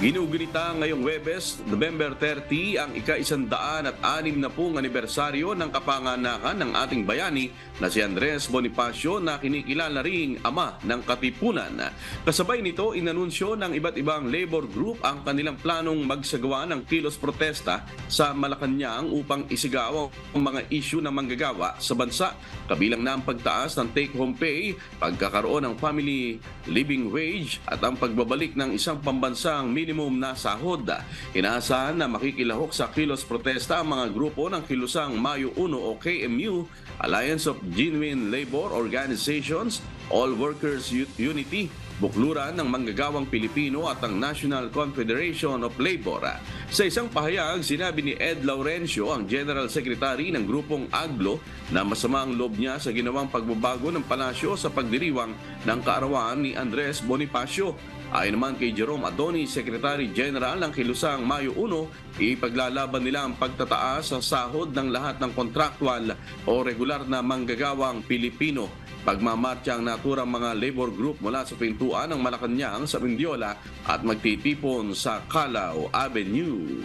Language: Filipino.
Ginugunita ngayong Huwebes, November 30, ang ika-106 na pong anibersaryo ng kapanganakan ng ating bayani na si Andres Bonifacio na kinikilala ring ama ng Katipunan. Kasabay nito, inanunsyo ng iba't ibang labor group ang kanilang planong magsagawa ng kilos protesta sa Malacanang upang isigaw ang mga isyu ng manggagawa sa bansa. Kabilang na ang pagtaas ng take-home pay, pagkakaroon ng family living wage at ang pagbabalik ng isang pambansang minimum na sahod. Inaasahan na makikilahok sa kilos protesta ang mga grupo ng Kilusang Mayo 1 o KMU, Alliance of Genuine Labor Organizations, All Workers Unity, Bukluran ng Manggagawang Pilipino at ang National Confederation of Labor. Sa isang pahayag, sinabi ni Ed Laurencio, ang General Secretary ng Grupong Aglo, na masama ang loob niya sa ginawang pagbabago ng palasyo sa pagdiriwang ng kaarawan ni Andres Bonifacio. Ayon naman kay Jerome Adoni, Secretary General ng Kilusang Mayo 1, ipaglalaban nila ang pagtataas sa sahod ng lahat ng kontraktual o regular na manggagawang Pilipino. Pagmamarcha ang naturang mga labor group mula sa pintuan ng Malacanang sa Mendiola at magtitipon sa Calao Avenue.